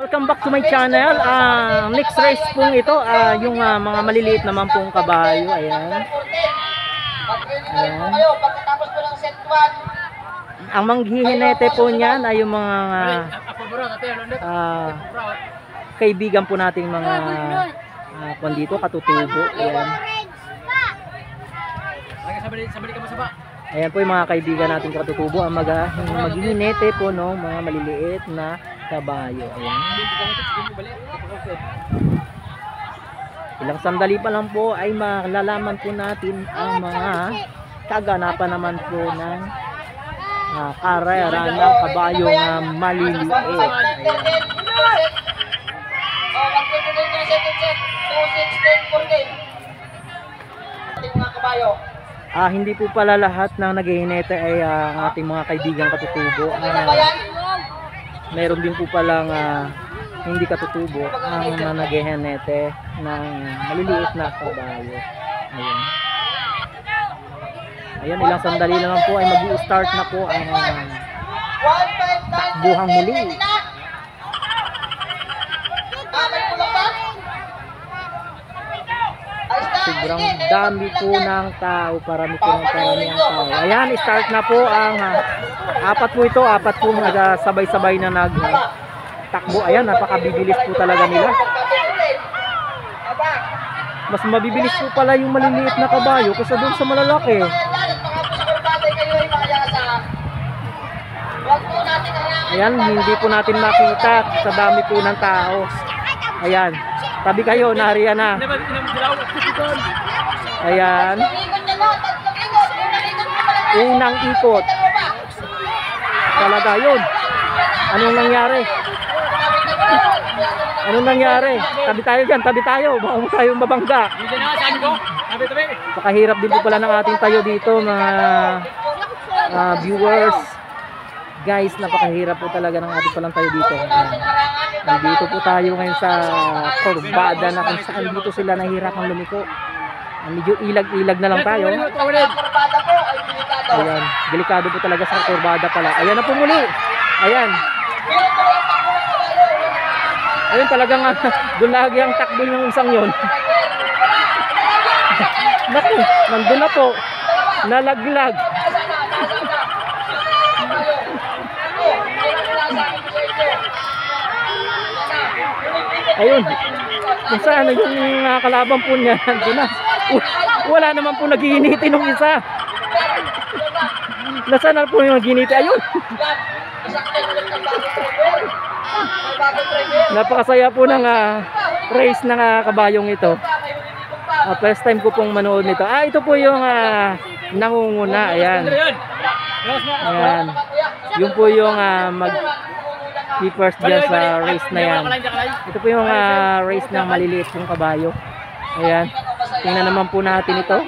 Welcome back to my channel. Next race pong ito, yung mga maliliit naman pong kabayo. Ayan. Ayan. Ang manghihinete po niyan ay yung mga kaibigan po nating mga dito, katutubo. Ayan. Ayan po yung mga kaibigan nating katutubo ang maghihinete po no, mga maliliit na kabayo. Ayan. Ilang sandali pa lang po ay malalaman po natin ang mga kaganapan naman po ng karera ng kabayong maliliit. Ayan. Hindi po pala lahat ng naghihinete ay ating mga kaibigang katutubo. Meron din po palang hindi katutubo ang naghihinete ng maliliit na kabayo. Ayan. Ayan, ilang sandali naman po ay mag-i-start na po ang takbuhang muli. Sobrang dami po ng tao, parami ang tao. Ayan, start na po ang apat po sabay-sabay na nagtakbo. Ayan, napakabibilis po talaga nila. Mas mabibilis po pala yung maliliit na kabayo kaysa doon sa malalaki. Ayan, hindi po natin makita sa dami po ng tao. Ayan, tabi kayo, nariyan na. Ayan. Unang ikot. Talaga yun. Anong nangyari? Anong nangyari? Tabi tayo dyan, tabi tayo. Baka mo tayong mabangga. Pakahirap din po pala ng ating tayo dito, mga viewers. Guys, napakahirap po talaga ng ating palang tayo dito. Nandito po tayo ngayon sa kurbada na kung saan dito sila nahihirapang lumiko. Medyo ilag-ilag na lang tayo. Ayan, delikado po talaga sa kurbada pala. Ayan na po muli. Ayan. Ayun talagang doon lagi ang takbo yung isang yon. Naku, nandun na po. Nalaglag. Ayun. Kung saan yung kalaban po niya, nandun na. Wala naman po nag-iiniti nung isa. Nasaan na po yung nag-iiniti? Ayun. Napakasaya po ng race ng kabayong ito. First time ko pong manood nito. Ito po yung nangunguna. Ayan. Ayan. Yun po yung mag-first dyan sa race na yan. Ito po yung race ng maliliit yung kabayo. Ayan. Tingnan naman po natin ito.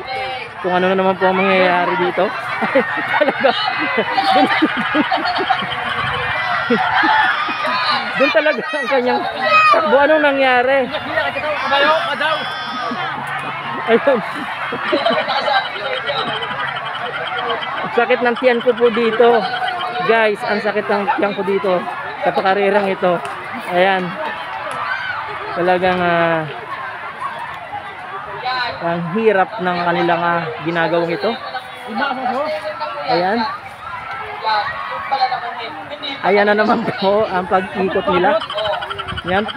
Kung ano na naman po ang mangyayari dito. Talaga. Doon talaga ang kanyang takbo. Anong nangyari? Ayun. Sakit ng tiyan ko po dito. Guys, ang sakit ng tiyan ko dito sa pakarirang ito. Ayan. Talagang ang hirap ng kanilang ginagawang ito. Ayan. Ayan na naman po ang pag-ikot nila. Ayan.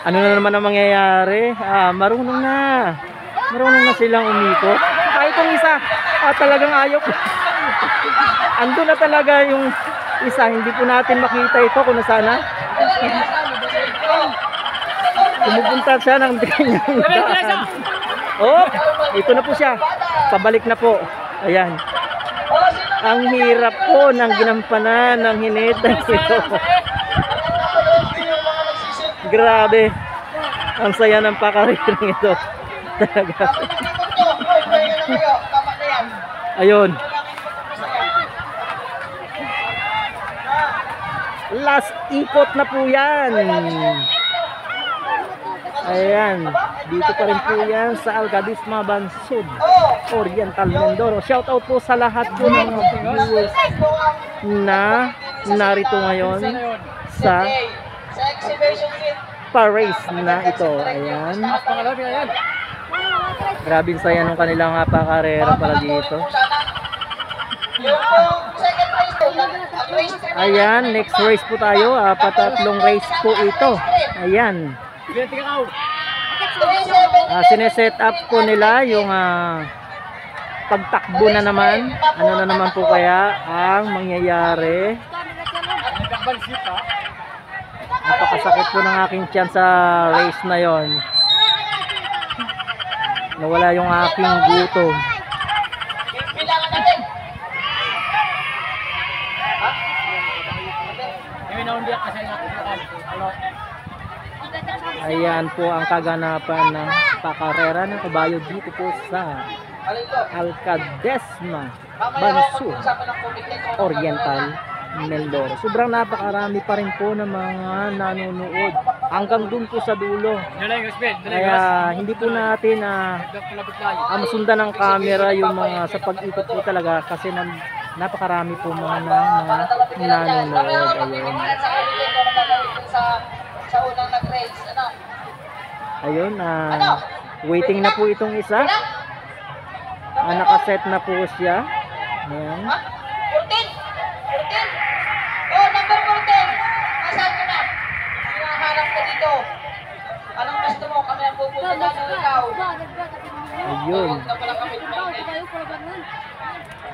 Ano na naman ang mangyayari? Marunong na silang umikot. Kahit yung isa, talagang ayaw po. Ando na talaga yung isa. Hindi po natin makita ito kung nasaan na. Pumupunta siya ng kanyang daan. Oh, ito na po siya. Pabalik na po. Ayan. Ang hirap po ng ginampanan ng hinetang ito. Grabe. Ang saya ng pakarirang ito. Talaga. Ayun. Last ikot na po yan. Ayan, dito pa rin po yan sa Algadisma Bansud, Oriental Mindoro. Shout out po sa lahat po ng viewers na narito ngayon sa pa-race na ito. Ayan. Grabe saya ng kanilang pakarera pala dito. Ayan, next race po tayo. Patatlong race po ito. Ayan. Sineset up po nila yung pagtakbo na naman. Ano na naman po kaya ang mangyayari? Napakasakit po ng aking tiyan sa race na yon. Nawala yung aking gutom. Ayan po ang kaganapan ng pakarera ng kabayo dito po sa Alcadesma, Bansu, Oriental, Mindoro. Sobrang napakarami pa rin po ng mga nanonood hanggang dun po sa dulo. Kaya hindi po natin masundan ng camera yung mga sa pag-ikot po talaga kasi napakarami po mga nanonood. Ayun. Ayun, waiting na po itong isa. Nakaset na po siya. Ayan. 14? Oh, number 14. Nasaan ka na? Hinahanap ka dito. Anong gusto mo? Kami ang pupunta dyan ng ikaw. Ayun.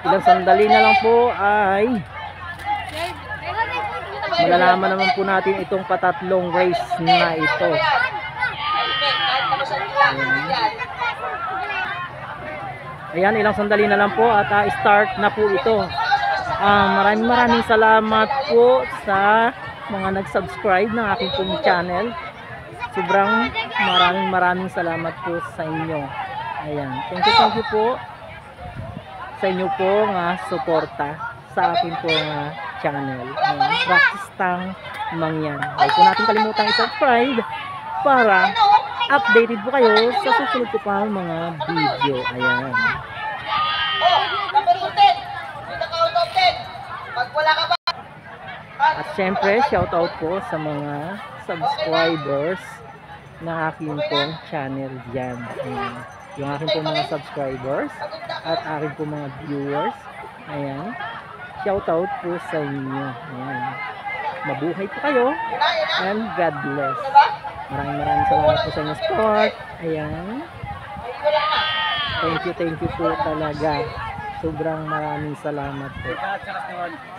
Ilang sandali na lang po ay malalaman naman po natin itong patatlong race na ito. Ayan, ilang sandali na lang po at start na po ito. Maraming salamat po sa mga nag-subscribe ng aking pong channel. Sobrang maraming salamat po sa inyo. Ayan, thank you po sa inyo po suporta sa aking pong channel. Ayan, Practice Tang Mangyan. Huwag po natin kalimutan i-subscribe para updated po kayo sa susunod ko pang mga video. Ayan. Oh, number 10. Pinaka-out of 10. Pag wala ka ba? At syempre, shoutout po sa mga subscribers ng aking pong channel dyan. Ayan. Yung aking pong mga subscribers at aking pong mga viewers. Ayan. Shoutout po sa inyo. Ayan. Mabuhay po kayo. And God bless. Maraming salamat po sa inyong support. Ayan. Thank you po talaga. Sobrang maraming salamat po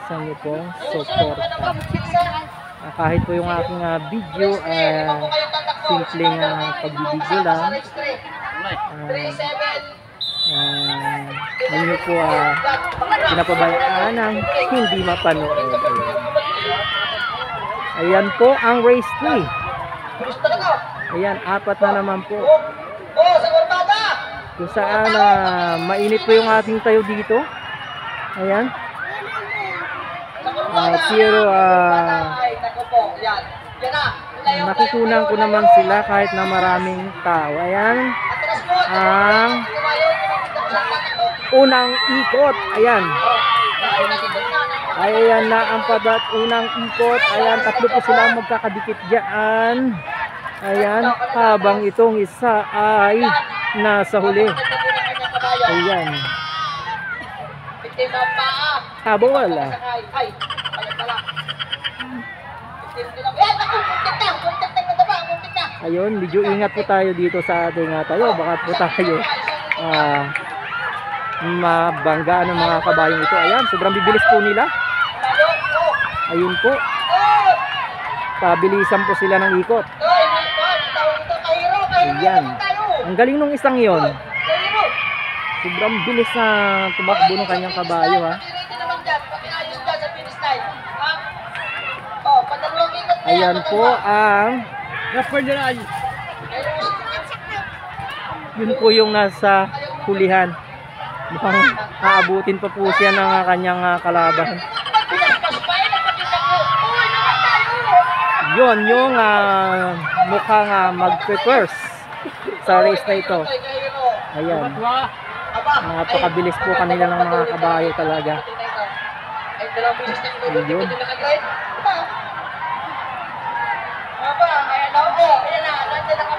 sa inyo pong support. Kahit po yung aking video simpleng pagbibideo lang, ninyo po pinapabayaan ng hindi mapanood. Ayan po ang race 3. Ayan, 4 na naman po. Kung saan mainit po yung ating tayo dito. Ayan. Pero nakukunan ko naman sila kahit na maraming tao. Ayan. Ang unang ikot. Ayan. Ayan na ang unang ikot. Ayan, tatlo po sila magkakadikit dyan. Ayan, habang itong isa ay nasa huli. Ayan. Habol. Ayun, medyo ingat po tayo dito sa ating tayo. Baka po tayo mabangga ng mga kabayong ito. Ayan, sobrang bibilis po nila. Ayun po. Pabilisan po sila ng ikot. Ayan. Ang galing nung isang yon. Sobrang bilis na tumakbo ng kanyang kabayo, ha. Ayan po ang yun po yung nasa hulihan. Mukhang aabutin pa po siya ng kanyang kalaban. Yun yung mukhang mag-prefers sa race na ito. Ayan. Napakabilis po kanila ng mga kabayo talaga. Ayun.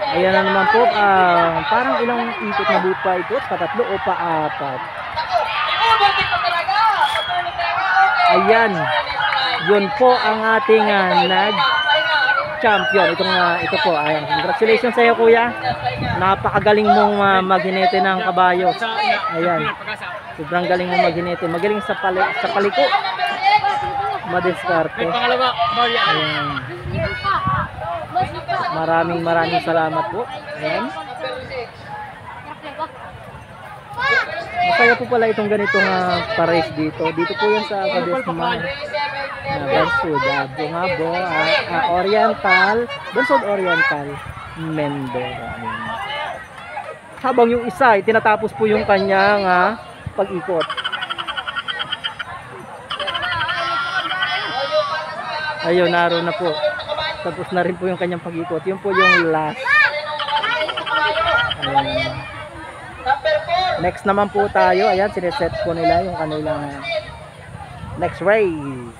Ayan na naman po, parang ilang ikot na boot pa ikot, patatlo o paapat. Ayan, yun po ang ating nag-champion. Ito po, ayan. Congratulations sa iyo, kuya. Napakagaling mong maghinete ng kabayo. Ayan, sobrang galing mong maghinete. Magaling sa paliko. Madiskarte. Ayan. Maraming salamat po. Ayan. Masaya po pala itong ganitong pa-race dito. Dito po yan sa Cabesma. Bansod, Bungabo, Oriental, Bansod Oriental, Mendora. Ayan. Habang yung isa ay tinatapos po yung kanyang pag-ikot. Ayun, naroon na po. Tapos na rin po yung kanyang pag-ikot. Yun po yung last. Ayan. Next naman po tayo. Ayan, sineset po nila yung kanilang next race.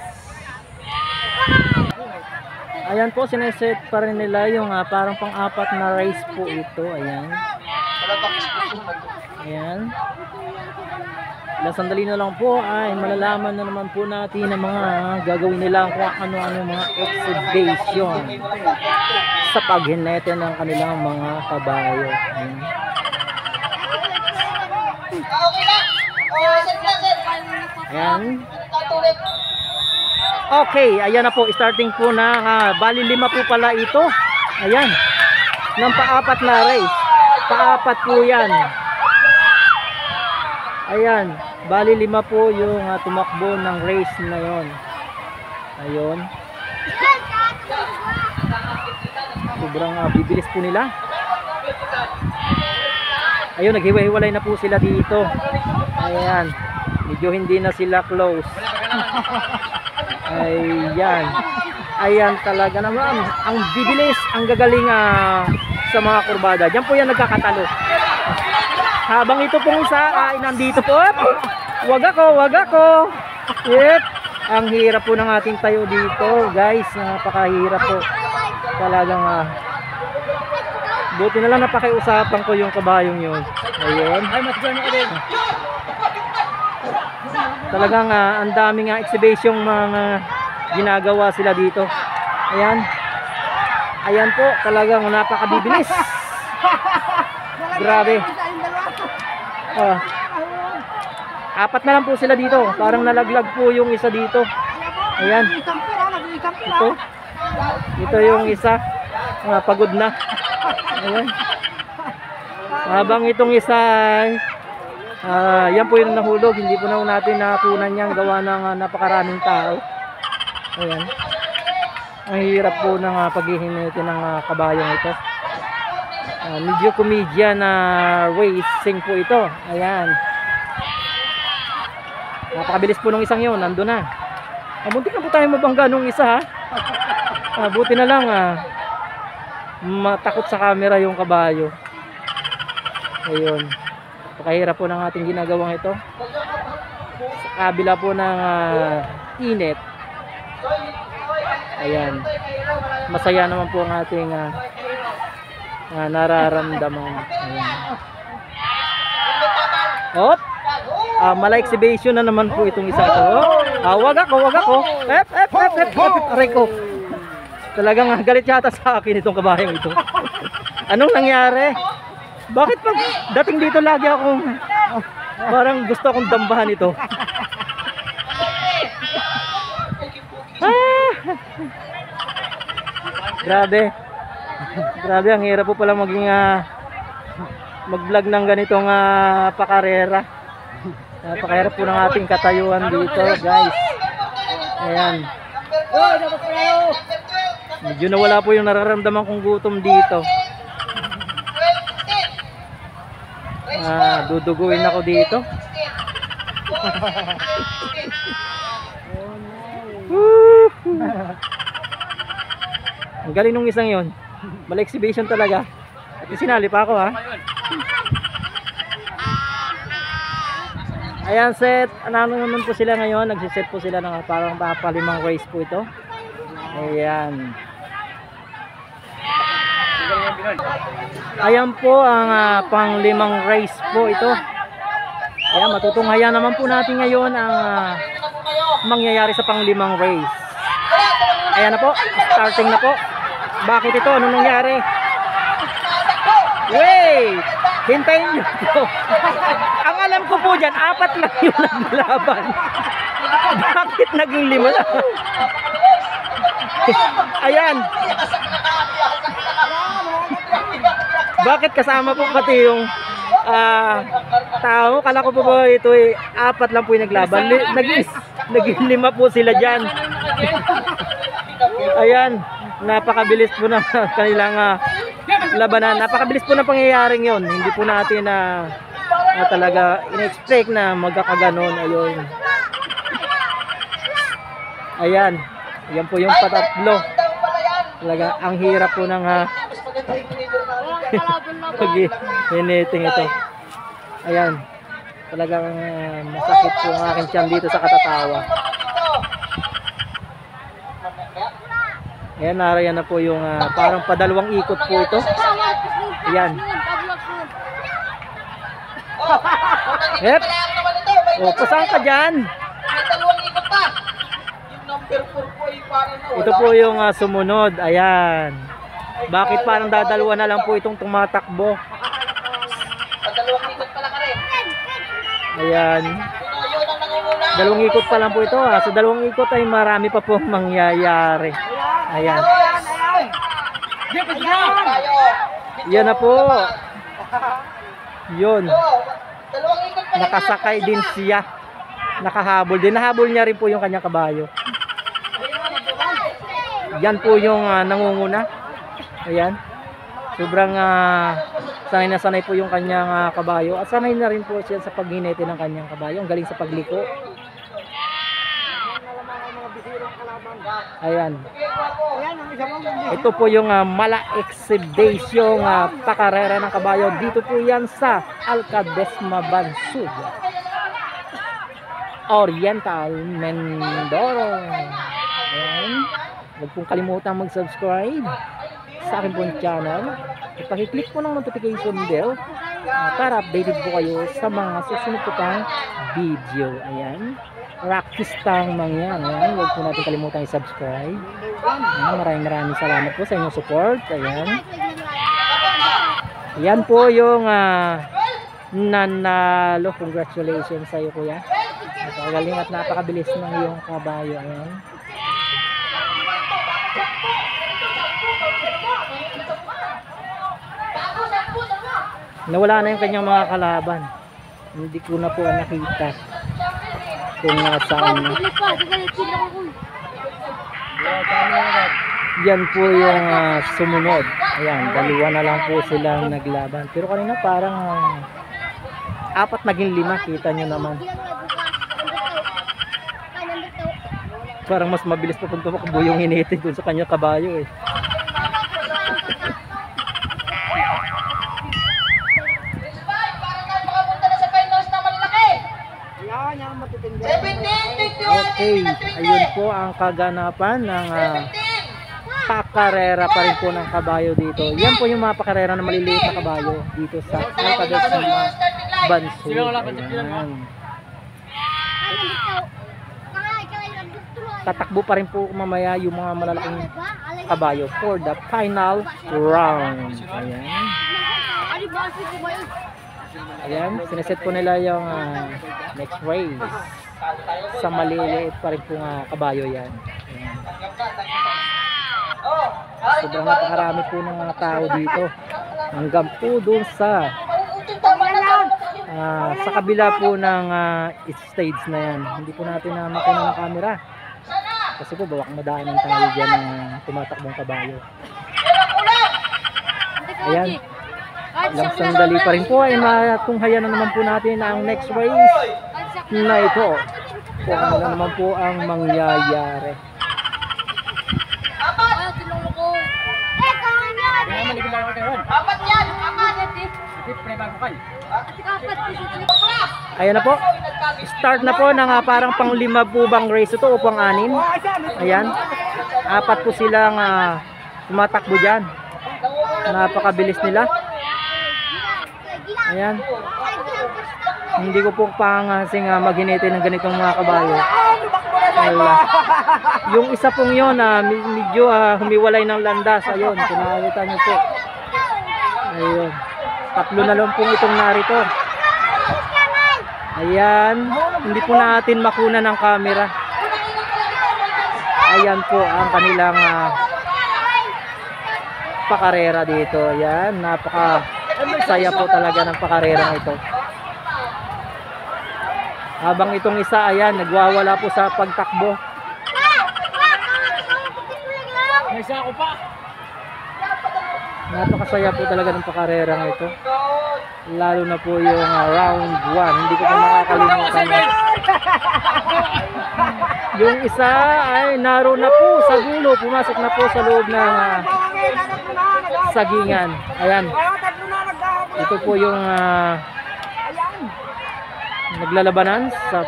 Ayan po, sineset pa rin nila yung parang pang-apat na race po ito. Ayan. Ayan. Ilang sandali na lang po ay malalaman na naman po natin ang mga gagawin nila kung ano-ano mga exhibition sa paghinete ng kanilang mga kabayo. Ayan. Ayan. Okay, ayan na po, starting po na bali 5 po pala ito. Ayan. Ng paapat na race. Paapat po yan. Ayan, bali 5 po yung tumakbo ng race na yon. Ayun. Sobrang bibilis po nila. Ayun, naghiwa-hiwalay na po sila dito. Ayan, medyo hindi na sila close. Ayan. Ayan talaga naman. Ang bibilis, ang gagaling sa mga kurbada. Diyan po yan nagkakatalo. Habang ito pong isa ay nandito po. Wag ako. Yep. Ang hirap po ng ating tayo dito, guys. Napakahirap po. Talagang buti na lang napakiusapan ko yung kabayong yun. Ayun. Ay, matigyan ako din. Talagang ang daming exhibition mga ginagawa sila dito. Ayan. Ayan po, talagang napakabibilis. Grabe. Apat na lang po sila dito. Parang nalaglag po yung isa dito. Ayan. Ito yung isa. Pagod na. Ayan. Habang itong isa yan po yung nahulog. Hindi po na natin nakunan yan gawa ng napakaraming tao. Ayan. Ang hirap po ng paghihinete ng kabayong ito. Medyo comedian na racing po ito. Ayan. Napakabilis po nung isang yun. Nandun na. Muntik na po tayo mabangga nung isa buti na lang matakot sa camera yung kabayo. Ayun. Napakahirap po ng ating ginagawang ito. Sa kabila po ng init. Ayan. Masaya naman po ang ating nararamdaman. Ayan. Hop! Mala exhibition na naman po itong isa ito. Wag ako. Aray ko. Talagang galit yata sa akin itong kabayang ito. Anong nangyari? Bakit pag dating dito lagi akong parang gusto akong dambahan ito? Grabe. Grabe, ang hirap po pala maging mag-vlog ng ganitong pakarera. Napakahirap po ng ating katayuan dito, guys. Ayan. Medyo nawala po yung nararamdaman kong gutom dito. Duduguin ako dito. Ang galing nung isang yon. Mala exhibition talaga. At sinali pa ako Ayan, set. Ano naman po sila ngayon? Nagsiset po sila ng parang papalimang race po ito. Ayan. Ayan po ang pang-limang race po ito. Ayan, matutunghayan naman po natin ngayon ang mangyayari sa pang-limang race. Ayan na po, starting na po. Bakit ito? Anong nangyari? Wait! Hintayin nyo po. Ang alam ko po dyan, 4 lang yung naglaban. Bakit naging 5 na? Ayan. Bakit kasama po pati yung tao? Kala ko po ba ito 4 lang po yung naglaban. Naging 5 po sila dyan. Ayan. Napakabilis po ng kanilang labanan. Napakabilis po ng pangyayaring yon. Hindi po natin na talaga in-expect na magkakaganon. Ayun. Ayan. Ayan po yung patatlo. Talaga ang hirap po ng pag-hiniting ito. Ayan. Talagang masakit po ang aking tiyan dito sa katatawa. Ayan, narayan na po yung parang padalawang ikot po ito. Ayan. Yep. O, pasang ka dyan. Ito po yung sumunod. Ayan. Bakit parang dadalawa na lang po itong tumatakbo? Ayan. Dalawang ikot pa lang po ito. Sa dalawang ikot ay marami pa po mangyayari. Ayan. Yan na po. Yun. Nakasakay din siya. Nakahabol din. Nahabol niya rin po yung kanyang kabayo. Yan po yung nangunguna. Ayan. Sobrang sanay na sanay po yung kanyang kabayo. At sanay na rin po siya sa paghinete ng kanyang kabayo. Ang galing sa pagliko. Ayan. Ito po yung mala exhibition pakarera ng kabayo. Dito po yan sa Alcadesma Bansud, Oriental, Mindoro. Ayan. Huwag pong kalimutang mag-subscribe sa akin pong channel. Ipakiclick po ng notification bell para updated po kayo sa mga susunod po pang video. Ayan. Rakistang mangyan. Ayan. Huwag po natin kalimutang i-subscribe. Maraming salamat po sa inyong support. Ayan. Ayan po yung nanalo. Congratulations sa iyo, kuya. Napakagaling at napakabilis ng iyong kabayo. Ayan. Nawala na yung kanyang mga kalaban. Hindi ko na po nakita kung nasaan na. Yan po yung sumunod. Ayan, dalawa na lang po silang naglaban. Pero kanina parang 4 naging 5. Kita nyo naman. Parang mas mabilis pa pag tumakbo yung hinitid dun sa kanyang kabayo eh. Okay, ayun po ang kaganapan ng pakarera pa rin po ng kabayo dito. Yan po yung mga pakarera na maliliit na kabayo dito sa Alcadesma Bansud. Ayan. Tatakbo pa rin po mamaya yung mga malalaking kabayo for the final round. Ayan. Ayan, sineset po nila yung next race. Sa maliliit pa rin po kabayo yan. Ayan. Sobrang napakarami po ng mga tao dito. Hanggang po dun sa kabila po ng stage na yan. Hindi po natin makina ng camera. Kasi po bawak madaanan tayo dyan ng tumatakbong kabayo. Ayan. Ilang sandali pa rin po ay matunghayan na naman po natin ang next race na ito. Kung ano na naman po ang mangyayari. Ayan na po. Start na po ng parang pang-5 po bang race ito o pang-6. Ayan. 4 po silang tumatakbo dyan. Napakabilis nila. Ayan. Hindi ko po pangasing maghinitin ng ganitong mga kabayo. Wala. Yung isa pong yun, medyo humiwalay ng landas. Ayun, kung nakakita nyo po. Ayun. Tatlo na lang pong itong narito. Ayan. Hindi po natin makuna ng camera. Ayan po ang kanilang pakarera dito. Ayan. Napaka-saya po talaga ng pakarera ito. Habang itong isa, ayan, nagwawala po sa pagtakbo. May isa ako pa. Napakasaya po talaga ng pakarerang ito. Lalo na po yung round 1. Hindi ko pa makakalimutan. Yung isa ay naroon na po sa dulo. Pumasok na po sa loob ng sagingan. Ayan. Ito po yung naglalabanan sa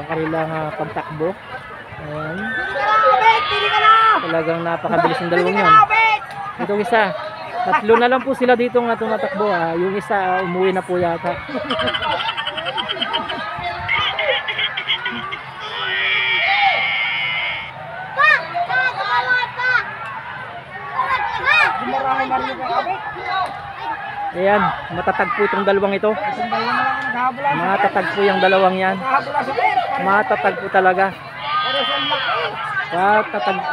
kanilang pagtakbo. Ayan. Talagang napakabilis ng dalawang yun. Itong isa, tatlo na lang po sila dito nga tumatakbo. Yung isa umuwi na po yata. Ayan, matatag po itong dalawang ito. Matatag po yung dalawang yan. Matatag po talaga.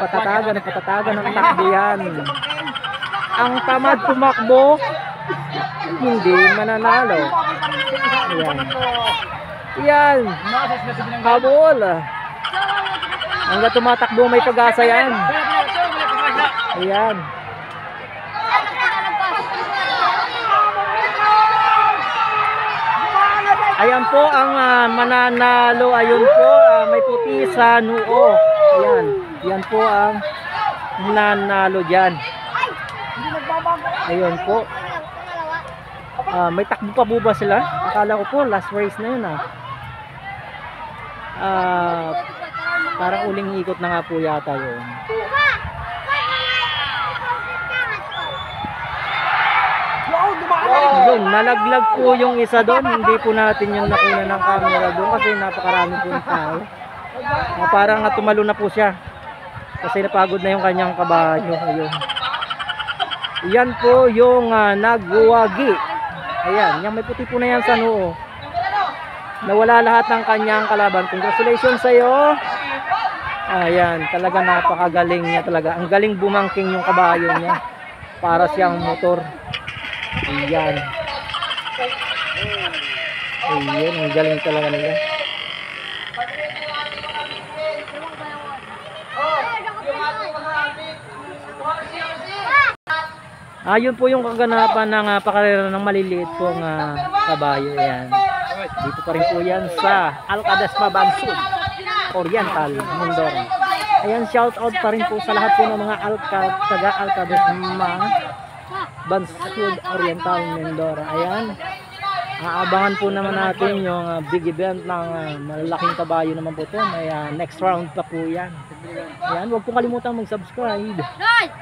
Patatagan ng takbo yan. Ang tamad tumakbo, hindi mananalo. Ayan. Ayan. Habol. Hanggang tumatakbo may pag-asa yan. Ayan. Ayan po ang mananalo. Ayun po, may puti sa noo. Ayan. Yan po ang nanalo dyan. Ayun po. May takbo pa po ba sila? Akala ko po last race na yun parang uling ikot na nga po yata yun. Yun, nalaglag po yung isa doon. Hindi po natin yung nakuna ng camera doon kasi napakarami po ng tao. Parang tumalo na po siya kasi napagod na yung kanyang kabayo. Ayun. Yan po yung nagwagi. Ayan, yung may puti po na yan sa noo. Nawala lahat ng kanyang kalaban. Congratulations sa iyo. Ayan, talaga napakagaling niya talaga. Ang galing bumangking yung kabayo niya. Para siyang motor. Ayan. Ayan, ang galing talaga nila. Yun po yung kaganapan ng pakarera ng maliliit pong kabayo. Ayan. Dito pa rin po yan sa Alcadesma Bansud Oriental, Mindoro. Ayan, shout out pa rin po sa lahat po ng mga taga Alcadesma Bansud Oriental, Mindoro. Ayan. Aabangan po naman natin yung big event ng malalaking kabayo naman po ito. May next round pa po yan. Ayan, huwag po kalimutan mag-subscribe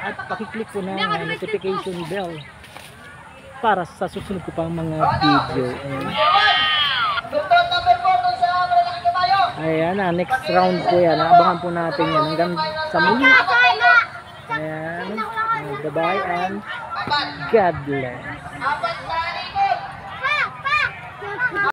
at pakiclick po ng notification bell para sa susunod ko pang mga video. Ayan, next round po yan. Aabangan po natin yan hanggang sa muli. Ayan, bye bye and God bless.